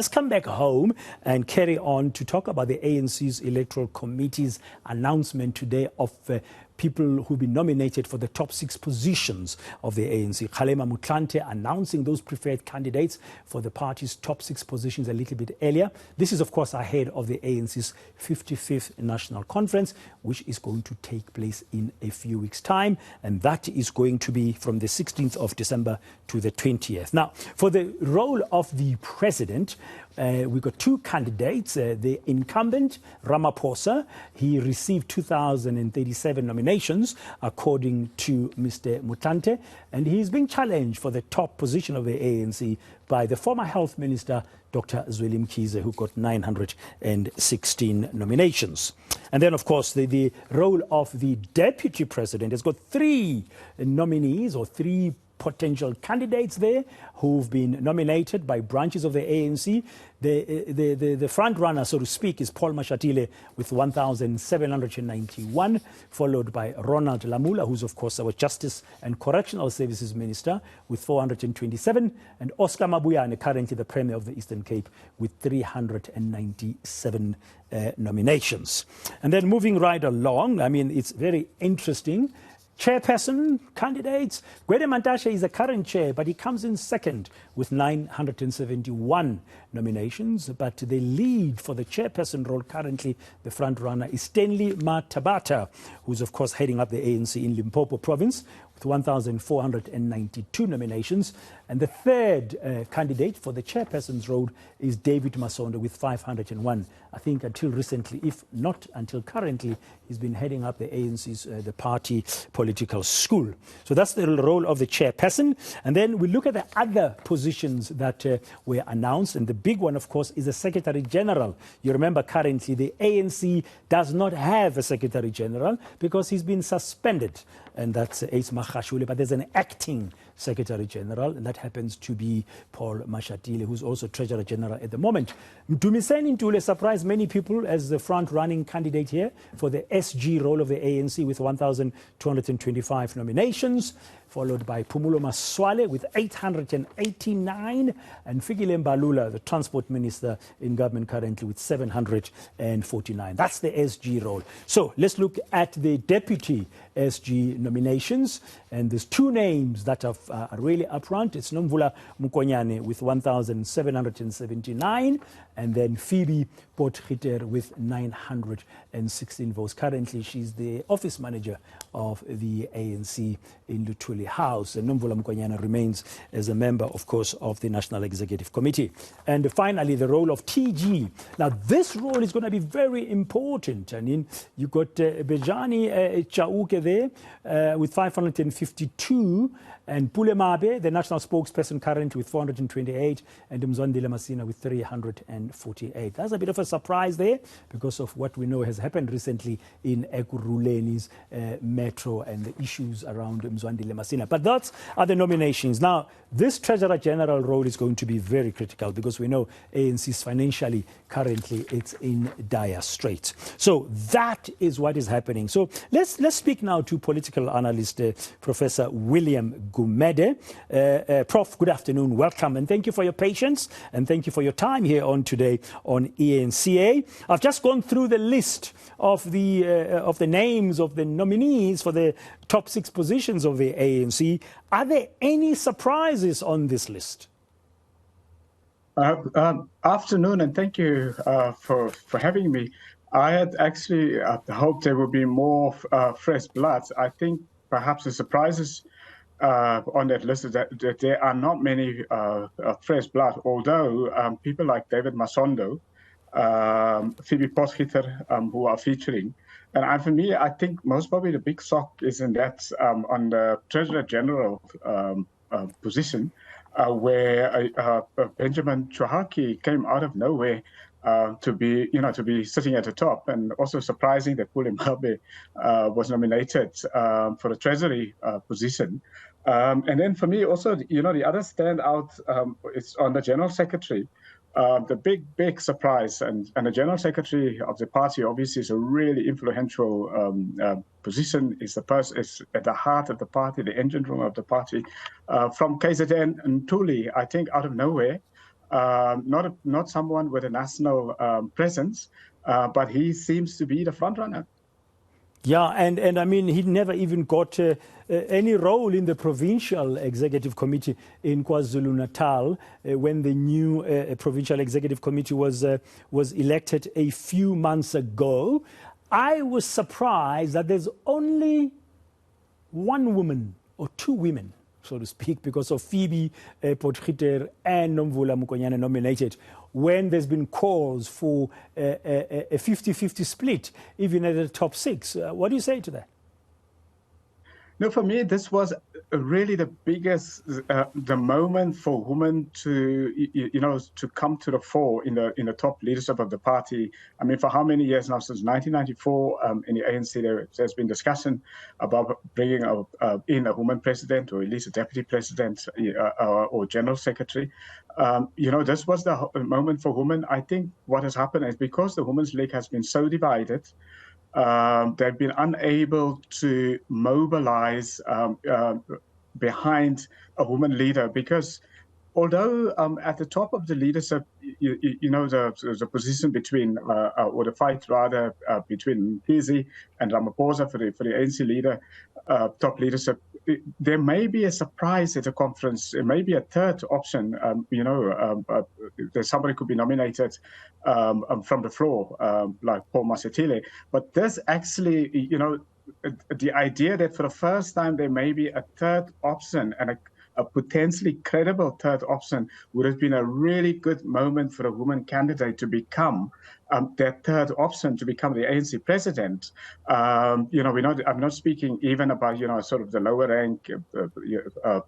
Let's come back home and carry on to talk about the ANC's Electoral Committee's announcement today of people who've been nominated for the top 6 positions of the ANC. Kgalema Motlanthe announcing those preferred candidates for the party's top 6 positions a little bit earlier. This is, of course, ahead of the ANC's 55th National Conference, which is going to take place in a few weeks' time. And that is going to be from the 16th of December to the 20th. Now, for the role of the president, we've got 2 candidates. The incumbent, Ramaphosa, he received 2,037 nominations, according to Mr. Motlanthe, and he's being challenged for the top position of the ANC by the former health minister, Dr. Zweli Mkhize, who got 916 nominations. And then, of course, the role of the deputy president has got 3 nominees or 3 potential candidates there who've been nominated by branches of the ANC. The front runner, so to speak, is Paul Mashatile with 1,791, followed by Ronald Lamola, who's, of course, our Justice and Correctional Services Minister, with 427, and Oscar Mabuyane, currently the Premier of the Eastern Cape, with 397 nominations. And then moving right along, I mean, it's very interesting. Chairperson candidates. Kgalema Motlanthe is the current chair, but he comes in second with 971 nominations. But the lead for the chairperson role currently, the front runner, is Stanley Matabata, who's, of course, heading up the ANC in Limpopo province with 1,492 nominations. And the third candidate for the chairperson's role is David Masondo with 501. I think until recently, if not until currently, he's been heading up the ANC's, the party political school. So that's the role of the chairperson. And then we look at the other positions that were announced. And the big one, of course, is the Secretary General. You remember currently the ANC does not have a Secretary General because he's been suspended. And that's Ace Magashule, but there's an acting Secretary General, and that happens to be Paul Mashatile, who's also Treasurer General at the moment. Mdumiseni Ntule surprised many people as the front-running candidate here for the SG role of the ANC with 1,225 nominations, followed by Phumulo Masualle with 889, and Fikile Mbalula, the Transport Minister in government currently, with 749. That's the SG role. So let's look at the deputy SG nominations, and there's 2 names that are really up front. It's Nomvula Mkonyane with 1,779, and then Phoebe Potgieter with 916 votes. Currently, she's the office manager of the ANC in Luthuli House. And Nomvula Mkonyane remains as a member, of course, of the National Executive Committee. And finally, the role of TG. Now, this role is going to be very important. I mean, you've got Bejani Chauke there with 552, and Pule Mabe, the national spokesperson, currently with 428, and Mzwandile Masina with 348. That's a bit of a surprise there because of what we know has happened recently in Ekurhuleni's metro and the issues around Mzwandile Masina. But those are the nominations. Now, this Treasurer General role is going to be very critical because we know ANC's financially, currently, it's in dire straits. So that is what is happening. So let's speak now to political analyst, Professor William Gumede. Prof, good afternoon. Welcome. And thank you for your patience. And thank you for your time here on today on ENCA. I've just gone through the list of the names of the nominees for the top 6 positions of the ANC. Are there any surprises on this list? Afternoon, and thank you for having me. I had actually hoped there would be more fresh blood. I think perhaps the surprises on that list is that there are not many fresh blood, although people like David Masondo, Phoebe Potgieter, who are featuring. And for me, I think most probably the big shock is in that on the Treasurer General position, where Benjamin Chouhaki came out of nowhere to be sitting at the top, and also surprising that Pule Mabe was nominated for the Treasury position. And then for me also, the other standout is on the General Secretary. The big surprise, and the General Secretary of the party obviously is a really influential position, is at the heart of the party, the engine room of the party. From KZN and Ntuli, I think out of nowhere, not someone with a national presence, but he seems to be the front runner. Yeah, and I mean, he never even got any role in the provincial executive committee in KwaZulu-Natal when the new provincial executive committee was elected a few months ago. I was surprised that there's only one woman or two women, so to speak, because of Phoebe Potgieter and Nomvula Mokonyane nominated, when there's been calls for a 50-50 split, even at the top six. What do you say to that? No, for me, this was really the biggest, the moment for women to, to come to the fore in the top leadership of the party. I mean, for how many years now? Since 1994, in the ANC, there's been discussion about bringing in a woman president, or at least a deputy president, or general secretary. This was the moment for women. I think what has happened is because the Women's League has been so divided, they've been unable to mobilize behind a woman leader, because although at the top of the leadership, the position between, or the fight rather, between Mkhize and Ramaphosa for the ANC leader, top leadership, there may be a surprise at a conference. It may be a third option. There's somebody could be nominated from the floor, like Paul Mashatile. But this actually, the idea that for the first time there may be a third option, and a potentially credible third option, would have been a really good moment for a woman candidate to become that third option, to become the ANC president. I'm not speaking even about, sort of the lower rank,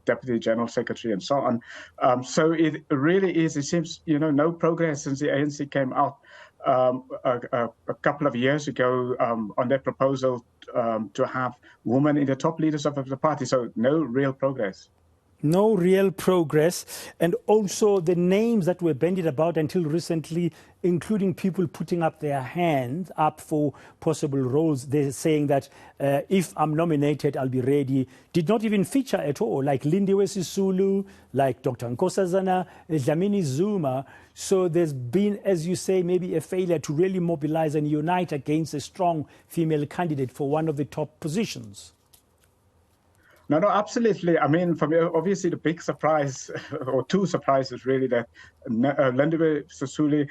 deputy general secretary and so on. So it really is, it seems, no progress since the ANC came out a couple of years ago on their proposal to have women in the top leaders of the party. So no real progress. No real progress. And also the names that were bandied about until recently, including people putting up their hands up for possible roles, they're saying that if I'm nominated, I'll be ready, did not even feature at all, like Lindiwe Sisulu, like Dr. Nkosazana, Dlamini Zuma. So there's been, as you say, maybe a failure to really mobilize and unite against a strong female candidate for one of the top positions. No, absolutely. I mean, for me, obviously, the big surprise, or two surprises, really, that Lindiwe Sisulu,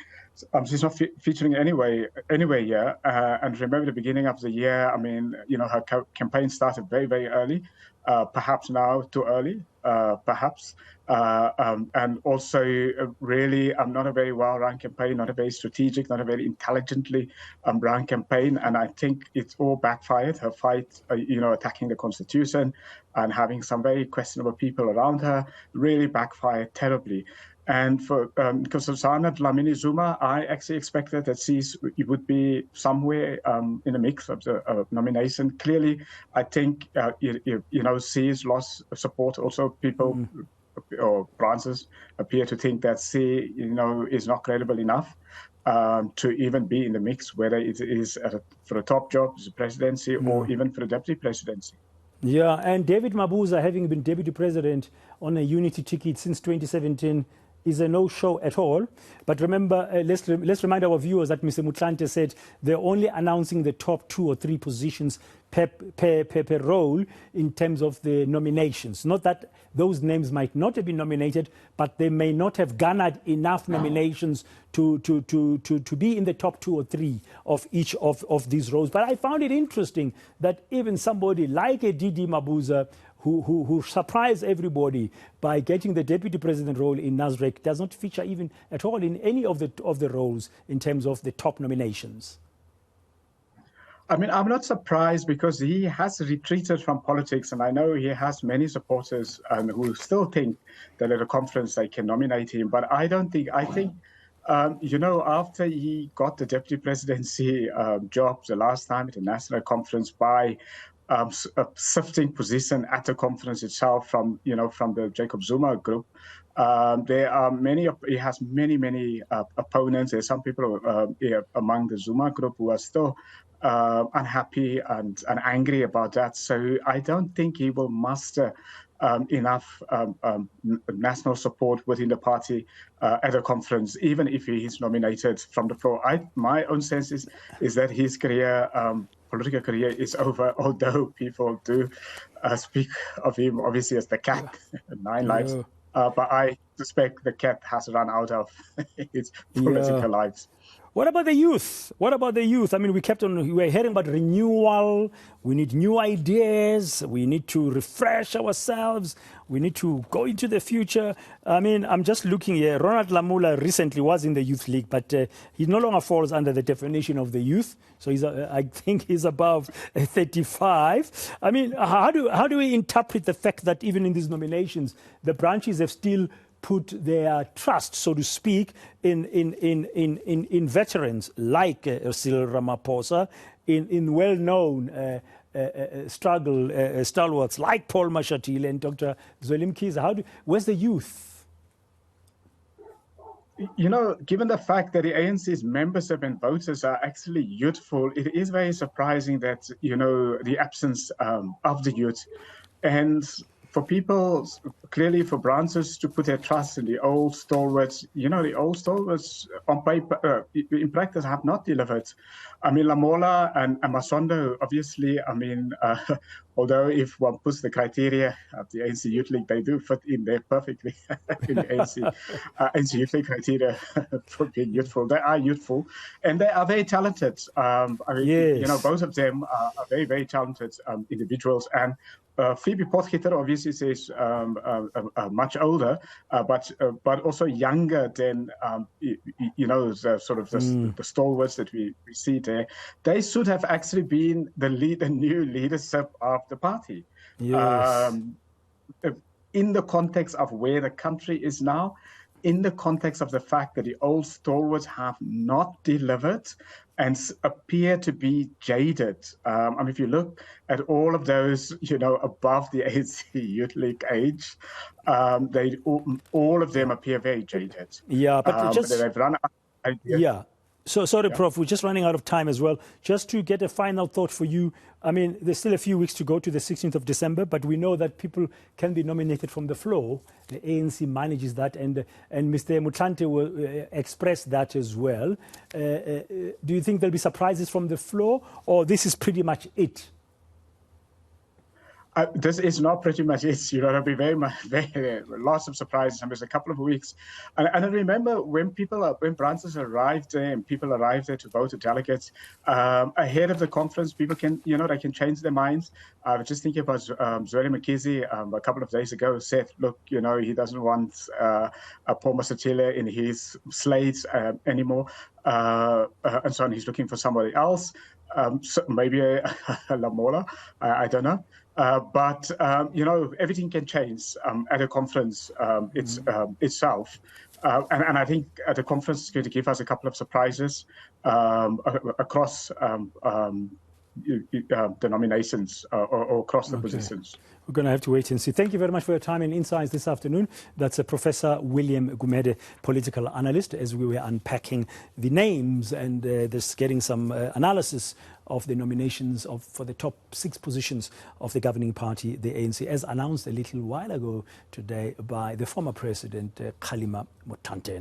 she's not featuring anyway here. And remember the beginning of the year, I mean, her campaign started very, very early. Perhaps now too early, perhaps. And also, really, not a very well-run campaign, not a very strategic, not a very intelligently run campaign. And I think it's all backfired. Her fight, attacking the constitution and having some very questionable people around her really backfired terribly. And for Nkosazana Dlamini Zuma, I actually expected that she would be somewhere in the mix of the nomination. Clearly, I think she's lost support. Also, people or branches appear to think that she, is not credible enough to even be in the mix, whether it is for a top job, the presidency, or even for the deputy presidency. Yeah, and David Mabuza, having been deputy president on a unity ticket since 2017, is a no-show at all. But remember, let's remind our viewers that Mr. Motlanthe said they're only announcing the top 2 or 3 positions per role in terms of the nominations. Not that those names might not have been nominated, but they may not have garnered enough nominations to be in the top 2 or 3 of each of these roles. But I found it interesting that even somebody like a Didi Mabuza, who surprised everybody by getting the deputy president role in Nasrec, does not feature even at all in any of the roles in terms of the top nominations. I mean, I'm not surprised, because he has retreated from politics, and I know he has many supporters who still think that at a conference they can nominate him. But I don't think, I think, after he got the deputy presidency job the last time at the national conference by a shifting position at the conference itself from the Jacob Zuma group. There are he has many opponents. There's some people among the Zuma group who are still unhappy and angry about that. So I don't think he will muster enough national support within the party at a conference, even if he is nominated from the floor. My own sense is that his career, political career, is over, although people do speak of him obviously as the cat, 9 lives. But I suspect the cat has run out of its political lives. What about the youth? What about the youth? I mean, we were hearing about renewal. We need new ideas. We need to refresh ourselves. We need to go into the future. I mean, I'm just looking here. Ronald Lamola recently was in the Youth League, but he no longer falls under the definition of the youth. So I think he's above 35. I mean, how do we interpret the fact that even in these nominations, the branches have still put their trust, so to speak, in veterans like Cyril Ramaphosa, in well-known stalwarts like Paul Mashatile and Dr. Zweli Mkhize? Where's the youth? You know, given the fact that the ANC's membership and voters are actually youthful, it is very surprising that, you know, the absence of the youth. And for people, clearly for branches to put their trust in the old stalwarts, you know, the old stalwarts on paper, in practice, have not delivered. I mean, Lamola and Masondo, obviously, I mean, although if one puts the criteria of the ANC Youth League, they do fit in there perfectly in the ANC Youth League criteria for being youthful. They are youthful and they are very talented. I mean, you know, both of them are very, very talented individuals. And Phoebe Potgieter obviously is much older, but also younger than you know, the sort of the stalwarts that we see there. They should have actually been the new leadership of the party. Yes. In the context of where the country is now, in the context of the fact that the old stalwarts have not delivered and appear to be jaded. I mean, if you look at all of those, you know, above the ANC Youth League age, all of them appear very jaded. Yeah, but they've run out of ideas. Yeah. So, sorry, Prof, we're just running out of time as well. Just to get a final thought for you, I mean, there's still a few weeks to go to the 16th of December, but we know that people can be nominated from the floor. The ANC manages that, and Mr. Motlanthe will express that as well. Do you think there'll be surprises from the floor, or this is pretty much it? This is not pretty much it. You know, there'll be lots of surprises. And there's a couple of weeks. And I remember when branches arrived there and people arrived there to vote, the delegates, ahead of the conference, people can, you know, they can change their minds. I was just thinking about Zweli Mkhize a couple of days ago said, look, you know, he doesn't want Paul Mashatile in his slate anymore. And so on. He's looking for somebody else. So maybe Lamola, I don't know. But you know, everything can change at a conference itself. And I think the conference is going to give us a couple of surprises across the nominations or across the positions. We're going to have to wait and see. Thank you very much for your time and insights this afternoon. That's Professor William Gumede, political analyst, as we were unpacking the names and just getting some analysis of the nominations for the top 6 positions of the governing party, the ANC, as announced a little while ago today by the former president, Kgalema Motlanthe.